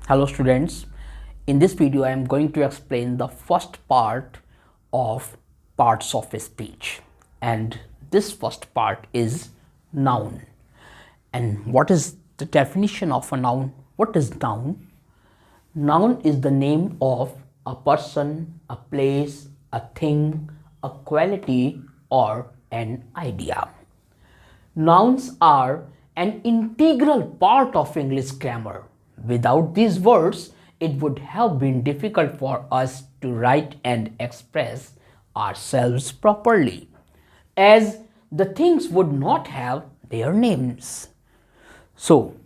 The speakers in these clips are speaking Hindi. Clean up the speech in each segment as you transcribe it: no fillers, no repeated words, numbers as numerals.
Hello students, in this video I am going to explain the first part of parts of a speech, and this first part is noun. And what is the definition of a noun? What is noun? Noun is the name of a person, a place, a thing, a quality or an idea. Nouns are an integral part of English grammar. Without these words, it would have been difficult for us to write and express ourselves properly, as the things would not have their names. So,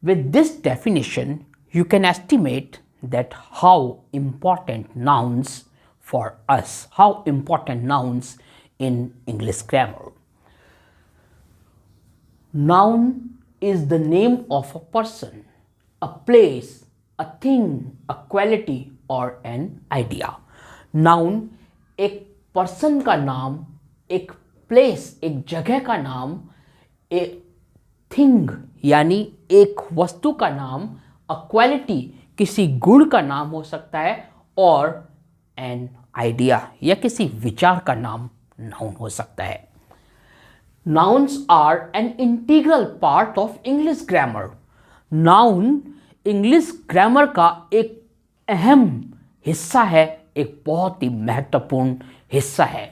with this definition, you can estimate that how important nouns for us, how important nouns in English grammar. Noun is the name of a person, a place, a thing, a quality or an idea. Noun एक पर्सन का नाम, एक प्लेस, एक जगह का नाम, एक थिंग यानी एक वस्तु का नाम, अ क्वालिटी किसी गुण का नाम हो सकता है, और एन आइडिया या किसी विचार का नाम नाउन हो सकता है. Nouns are an integral part of English grammar. Noun English grammar का एक अहम हिस्सा है, एक बहुत ही महत्वपूर्ण हिस्सा है.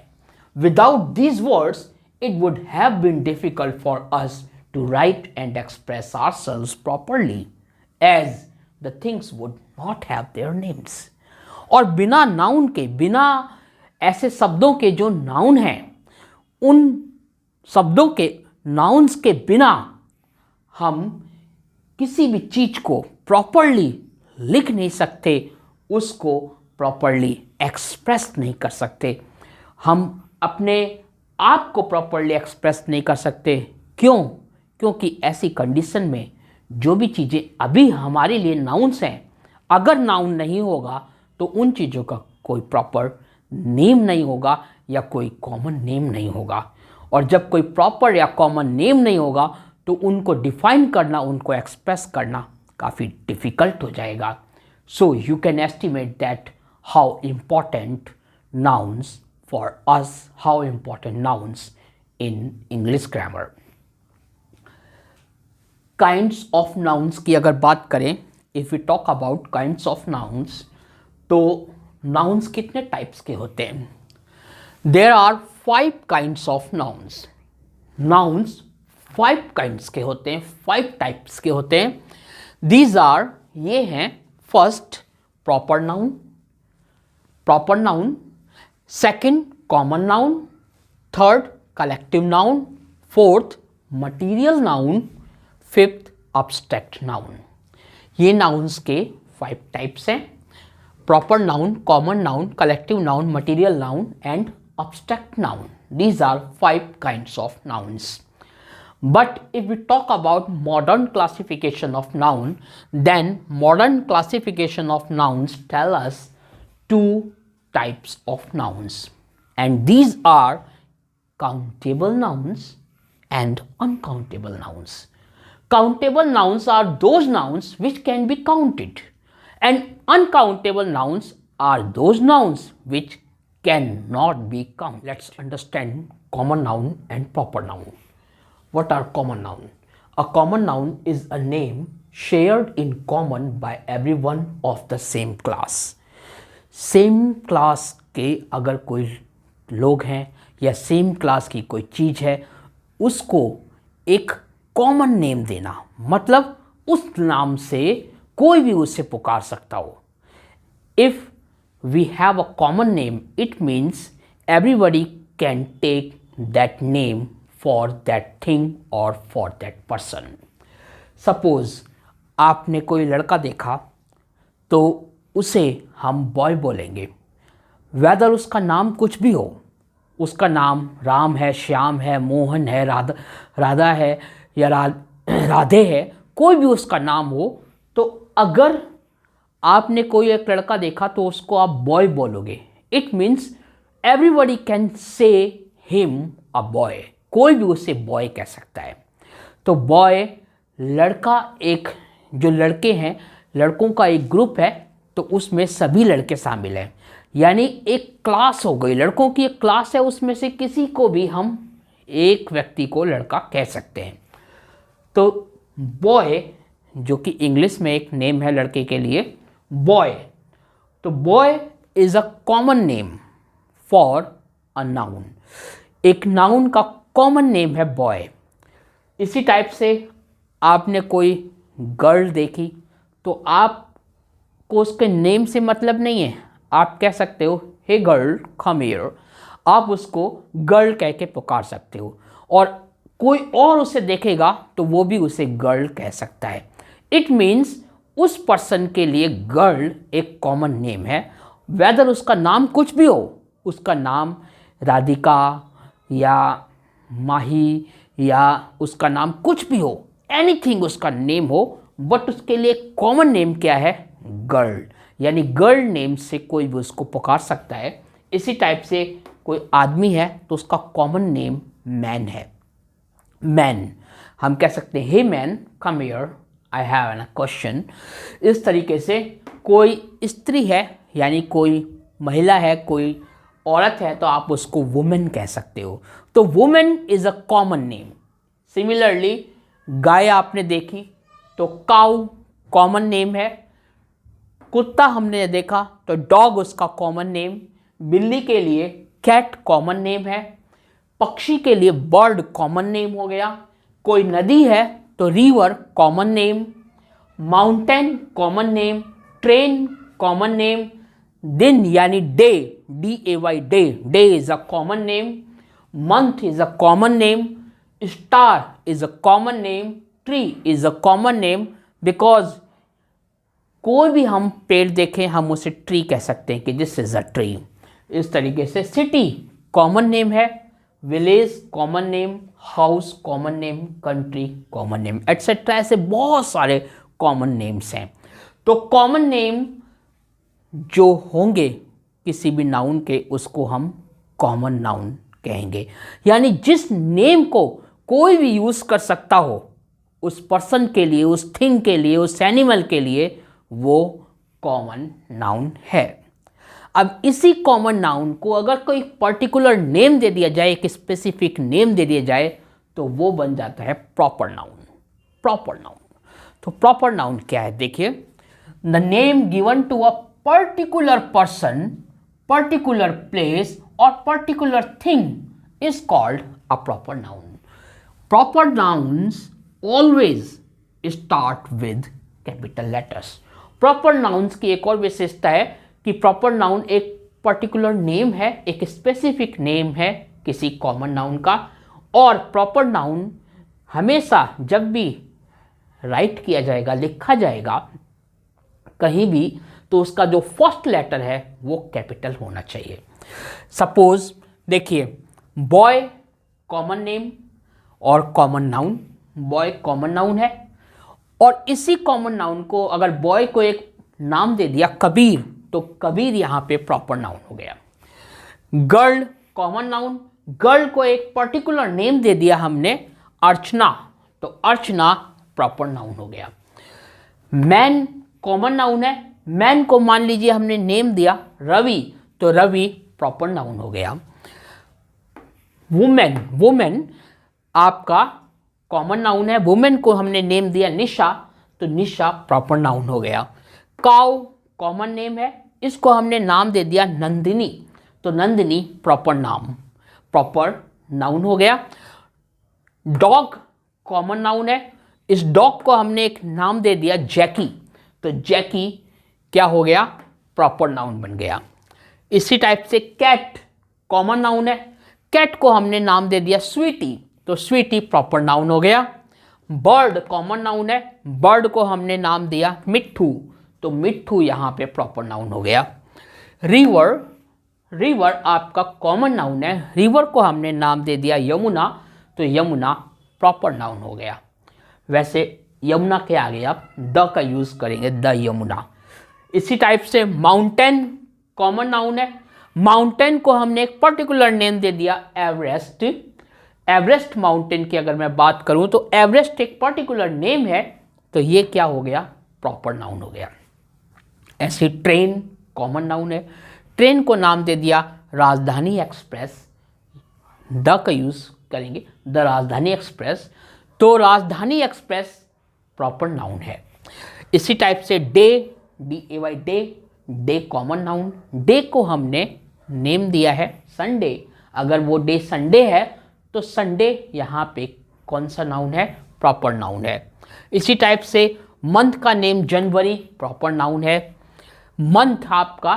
Without these words, it would have been difficult for us to write and express ourselves properly, as the things would not have their names. और बिना नाउन के, बिना ऐसे शब्दों के जो नाउन हैं, उन शब्दों के, नाउन्स के बिना हम किसी भी चीज को प्रॉपरली लिख नहीं सकते, उसको प्रॉपरली एक्सप्रेस नहीं कर सकते, हम अपने आप को प्रॉपरली एक्सप्रेस नहीं कर सकते. क्यों? क्योंकि ऐसी कंडीशन में जो भी चीज़ें अभी हमारे लिए नाउन्स हैं, अगर नाउन नहीं होगा तो उन चीज़ों का कोई प्रॉपर नेम नहीं होगा या कोई कॉमन नेम नहीं होगा. और जब कोई प्रॉपर या कॉमन नेम नहीं होगा तो उनको डिफाइन करना, उनको एक्सप्रेस करना काफ़ी डिफ़िकल्ट हो जाएगा. So you can estimate that how important nouns for us, how important nouns in English grammar. Kinds of nouns की अगर बात करें, if you talk about kinds of nouns, तो नाउन्स कितने टाइप्स के होते हैं? There are 5 kinds of nouns. Nouns 5 kinds के होते हैं, 5 टाइप्स के होते हैं. दीज आर, ये हैं, first proper noun, proper noun. Second common noun. Third collective noun. Fourth material noun. Fifth abstract noun. ये नाउन्स के 5 टाइप्स हैं: proper noun, common noun, collective noun, material noun and abstract noun. These are 5 kinds of nouns. But if we talk about modern classification of noun, then modern classification of nouns tell us 2 types of nouns, and these are countable nouns and uncountable nouns. Countable nouns are those nouns which can be counted, and uncountable nouns are those nouns which cannot be counted. Let's understand common noun and proper noun. What are common noun? A common noun is a name shared in common by everyone of the same class. Same class के अगर कोई लोग हैं या सेम क्लास की कोई चीज़ है, उसको एक कॉमन नेम देना, मतलब उस नाम से कोई भी उसे पुकार सकता हो. If we have a common name, it means everybody can take that name for that thing or for that person. Suppose आपने कोई लड़का देखा तो उसे हम बॉय बोलेंगे, वेदर उसका नाम कुछ भी हो. उसका नाम राम है, श्याम है, मोहन है, राधा है या राधे है, कोई भी उसका नाम हो. तो अगर आपने कोई एक लड़का देखा तो उसको आप बॉय बोलोगे. It means everybody can say him a boy, कोई भी उसे बॉय कह सकता है. तो बॉय लड़का, एक जो लड़के हैं लड़कों का एक ग्रुप है तो उसमें सभी लड़के शामिल हैं, यानी एक क्लास हो गई, लड़कों की एक क्लास है, उसमें से किसी को भी हम एक व्यक्ति को लड़का कह सकते हैं। तो बॉय, जो कि इंग्लिश में एक नेम है लड़के के लिए, बॉय, तो boy is a common name for a noun. एक नाउन का कॉमन नेम है बॉय। इसी टाइप से आपने कोई गर्ल देखी तो आपको उसके नेम से मतलब नहीं है, आप कह सकते हो हे गर्ल कम हियर, आप उसको गर्ल कह के पुकार सकते हो, और कोई और उसे देखेगा तो वो भी उसे गर्ल कह सकता है। इट मीन्स उस पर्सन के लिए गर्ल एक कॉमन नेम है, वेदर उसका नाम कुछ भी हो, उसका नाम राधिका या माही या उसका नाम कुछ भी हो, एनीथिंग उसका नेम हो, बट उसके लिए कॉमन नेम क्या है, गर्ल, यानी गर्ल नेम से कोई भी उसको पुकार सकता है। इसी टाइप से कोई आदमी है तो उसका कॉमन नेम मैन है। मैन, हम कह सकते हैं hey man come here I have an question. इस तरीके से कोई स्त्री है यानी कोई महिला है, कोई औरत है, तो आप उसको वुमेन कह सकते हो। तो woman is a common name. Similarly गाय आपने देखी तो काउ कॉमन नेम है, कुत्ता हमने देखा तो डॉग उसका कॉमन नेम, बिल्ली के लिए कैट कॉमन नेम है, पक्षी के लिए बर्ड कॉमन नेम हो गया, कोई नदी है तो river common name, mountain common name, train common name, दिन यानी day DAY day, day is a common name, month is a common name, star is a common name, tree is a common name, because कोई भी हम पेड़ देखें हम उसे ट्री कह सकते हैं कि दिस इज अ ट्री। इस तरीके से सिटी कॉमन नेम है, village common name, house common name, country common name, etcetera. ऐसे बहुत सारे कॉमन नेम्स हैं। तो कॉमन नेम जो होंगे किसी भी नाउन के उसको हम कॉमन नाउन कहेंगे, यानी जिस नेम को कोई भी यूज कर सकता हो उस पर्सन के लिए, उस थिंग के लिए, उस एनिमल के लिए, वो कॉमन नाउन है। अब इसी कॉमन नाउन को अगर कोई पर्टिकुलर नेम दे दिया जाए, एक स्पेसिफिक नेम दे दिया जाए, तो वो बन जाता है प्रॉपर नाउन। प्रॉपर नाउन, तो प्रॉपर नाउन क्या है, देखिए, the name given to a particular person, particular place और particular thing is called a proper noun. Proper nouns always start with capital letters. Proper nouns की एक और विशेषता है कि प्रॉपर नाउन एक पर्टिकुलर नेम है, एक स्पेसिफिक नेम है किसी कॉमन नाउन का, और प्रॉपर नाउन हमेशा जब भी राइट किया जाएगा, लिखा जाएगा कहीं भी, तो उसका जो फर्स्ट लेटर है वो कैपिटल होना चाहिए। सपोज देखिए, बॉय कॉमन नेम और common noun, boy common noun है, और इसी कॉमन नाउन को अगर बॉय को एक नाम दे दिया कबीर, तो कबीर यहाँ पे प्रॉपर नाउन हो गया। गर्ल कॉमन नाउन, गर्ल को एक पर्टिकुलर नेम दे दिया हमने अर्चना, तो अर्चना प्रॉपर नाउन हो गया। मैन कॉमन नाउन है, मैन को मान लीजिए हमने नेम दिया रवि, तो रवि प्रॉपर नाउन हो गया। वुमेन, वुमेन आपका कॉमन नाउन है, वुमेन को हमने नेम दिया निशा, तो निशा प्रॉपर नाउन हो गया। काउ कॉमन नेम है, इसको हमने नाम दे दिया नंदिनी, तो नंदिनी प्रॉपर नाम, प्रॉपर नाउन हो गया। डॉग कॉमन नाउन है, इस डॉग को हमने एक नाम दे दिया जैकी, तो जैकी क्या हो गया, प्रॉपर नाउन बन गया। इसी टाइप से कैट कॉमन नाउन है, कैट को हमने नाम दे दिया स्वीटी, तो स्वीटी प्रॉपर नाउन हो गया। बर्ड कॉमन नाउन है, बर्ड को हमने नाम दिया मिट्ठू, तो मिट्ठू यहाँ पे प्रॉपर नाउन हो गया। रिवर, रिवर आपका कॉमन नाउन है, रिवर को हमने नाम दे दिया यमुना, तो यमुना प्रॉपर नाउन हो गया। वैसे यमुना के आगे आप द का यूज करेंगे, द यमुना। इसी टाइप से माउंटेन कॉमन नाउन है, माउंटेन को हमने एक पर्टिकुलर नेम दे दिया एवरेस्ट, एवरेस्ट माउंटेन की अगर मैं बात करूं तो एवरेस्ट एक पर्टिकुलर नेम है, तो ये क्या हो गया, प्रॉपर नाउन हो गया। ऐसे ट्रेन कॉमन नाउन है, ट्रेन को नाम दे दिया राजधानी एक्सप्रेस, द का यूज करेंगे, द राजधानी एक्सप्रेस, तो राजधानी एक्सप्रेस प्रॉपर नाउन है। इसी टाइप से day, DAY day, day common noun, day को हमने नेम दिया है संडे, अगर वो डे संडे है तो संडे यहाँ पे कौन सा नाउन है, प्रॉपर नाउन है। इसी टाइप से मंथ का नेम जनवरी प्रॉपर नाउन है, मंथ आपका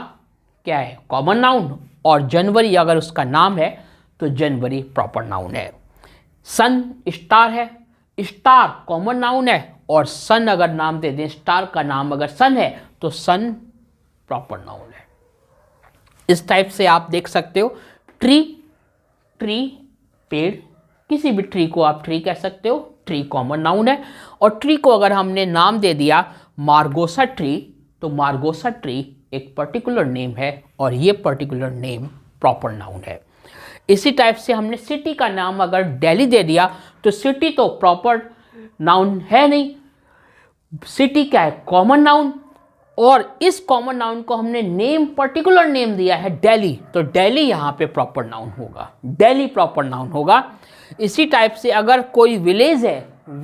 क्या है, कॉमन नाउन, और जनवरी अगर उसका नाम है तो जनवरी प्रॉपर नाउन है। सन स्टार है, स्टार कॉमन नाउन है, और सन अगर नाम दे दें, स्टार का नाम अगर सन है तो सन प्रॉपर नाउन है। इस टाइप से आप देख सकते हो। ट्री, ट्री पेड़, किसी भी ट्री को आप ट्री कह सकते हो, ट्री कॉमन नाउन है। और ट्री को अगर हमने नाम दे दिया मार्गोसा ट्री, तो मार्गोसा ट्री एक पर्टिकुलर नेम है और ये पर्टिकुलर नेम प्रॉपर नाउन है। इसी टाइप से हमने सिटी का नाम अगर दिल्ली दे दिया तो सिटी तो प्रॉपर नाउन है नहीं, सिटी क्या है, कॉमन नाउन, और इस कॉमन नाउन को हमने नेम, पर्टिकुलर नेम दिया है दिल्ली, तो दिल्ली यहाँ पे प्रॉपर नाउन होगा, दिल्ली प्रॉपर नाउन होगा। इसी टाइप से अगर कोई विलेज है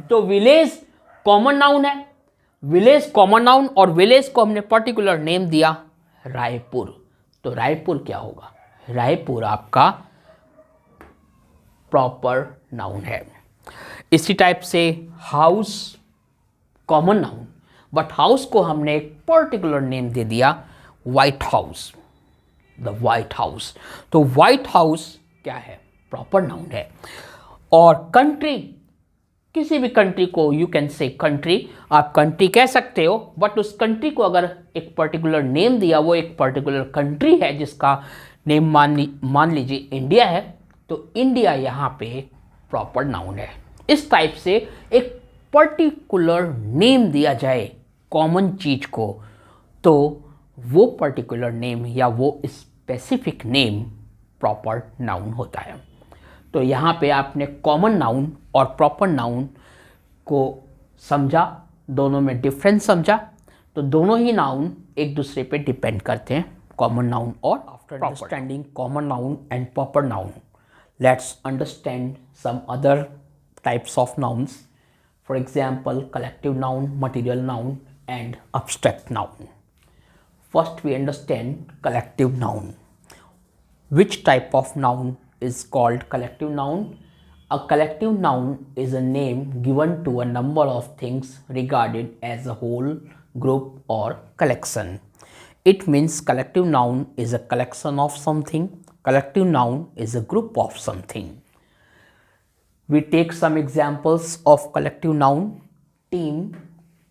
तो विलेज कॉमन नाउन है, विलेज कॉमन नाउन, और विलेज को हमने पर्टिकुलर नेम दिया रायपुर, तो रायपुर क्या होगा, रायपुर आपका प्रॉपर नाउन है। इसी टाइप से house common noun, but house को हमने एक पर्टिकुलर नेम दे दिया white house, the white house, तो व्हाइट हाउस क्या है, प्रॉपर नाउन है। और कंट्री, किसी भी कंट्री को यू कैन से कंट्री, आप कंट्री कह सकते हो, बट उस कंट्री को अगर एक पर्टिकुलर नेम दिया, वो एक पर्टिकुलर कंट्री है जिसका नेम मान लीजिए इंडिया है, तो इंडिया यहाँ पे प्रॉपर नाउन है। इस टाइप से एक पर्टिकुलर नेम दिया जाए कॉमन चीज को, तो वो पर्टिकुलर नेम या वो स्पेसिफिक नेम प्रॉपर नाउन होता है। तो यहाँ पे आपने कॉमन नाउन और प्रॉपर नाउन को समझा, दोनों में डिफरेंस समझा, तो दोनों ही नाउन एक दूसरे पे डिपेंड करते हैं, कॉमन नाउन और after understanding common noun and proper noun, let's understand some other types of nouns. For example, collective noun, material noun and abstract noun. First we understand collective noun. Which type of noun is called collective noun? A collective noun is a name given to a number of things regarded as a whole, group or collection. It means collective noun is a collection of something. Collective noun is a group of something. We take some examples of collective noun. Team.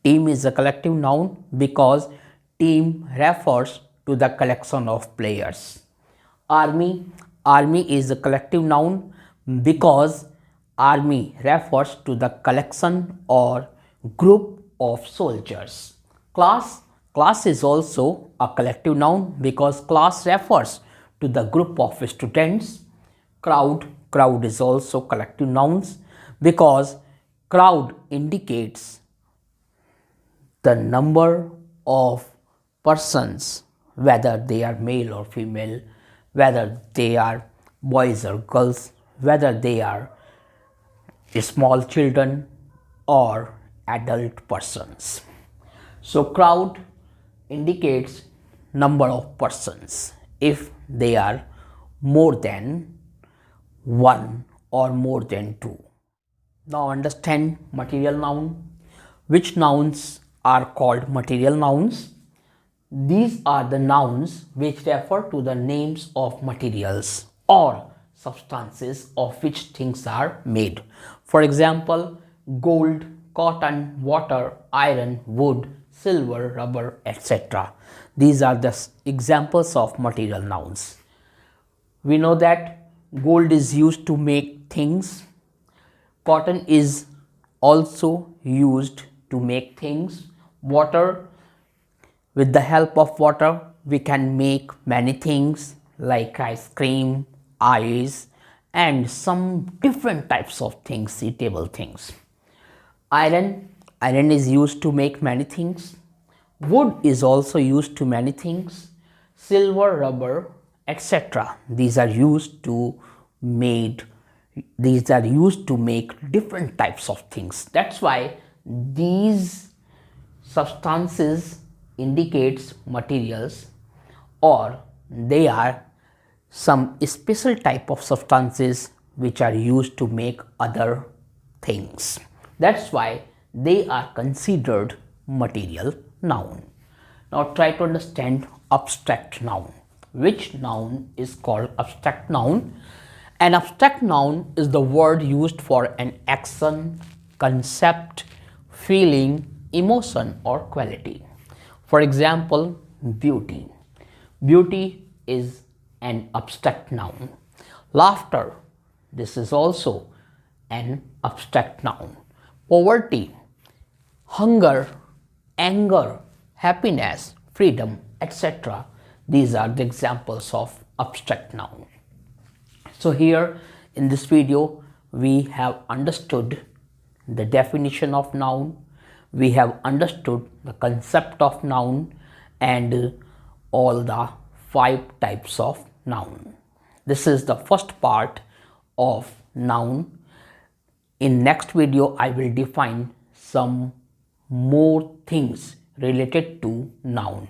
Team is a collective noun because team refers to the collection of players. Army. Army is a collective noun because army refers to the collection or group of soldiers. Class. Class is also a collective noun because class refers to the group of students. Crowd. Crowd is also collective nouns because crowd indicates the number of persons, whether they are male or female, whether they are boys or girls, whether they are small children or adult persons. So crowd indicates number of persons if they are more than one or more than two. Now understand material noun. Which nouns are called material nouns? These are the nouns which refer to the names of materials or substances of which things are made. For example, gold, cotton, water, iron, wood, silver, rubber, etc. These are the examples of material nouns. We know that gold is used to make things, cotton is also used to make things, water, with the help of water we can make many things like ice cream, ice and some different types of things, eatable things. Iron Iron is used to make many things. Wood is also used to many things. Silver, rubber, etc. These are used to make different types of things. That's why these substances indicates materials, or they are some special type of substances which are used to make other things. That's why they are considered material noun. Now try to understand abstract noun. Which noun is called abstract noun? An abstract noun is the word used for an action, concept, feeling, emotion or quality. For example, beauty. Beauty is an abstract noun. Laughter, this is also an abstract noun. Poverty, hunger, anger, happiness, freedom, etc. These are the examples of abstract noun. So here in this video we have understood the definition of noun, we have understood the concept of noun and all the 5 types of noun. This is the first part of noun. In next video I will define some more things related to noun.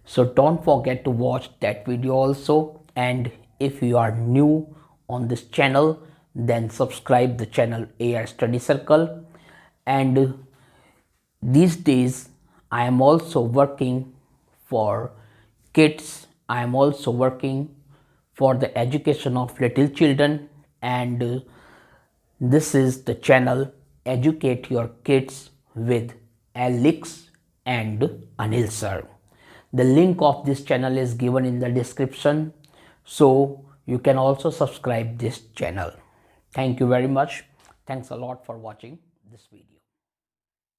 So don't forget to watch that video also, and if you are new on this channel then subscribe the channel AI Study Circle. And these days I am also working for kids, I am also working for the education of little children, and this is the channel Educate Your Kids with Alex and Anil sir. The link of this channel is given in the description, so you can also subscribe this channel. Thank you very much. Thanks a lot for watching this video.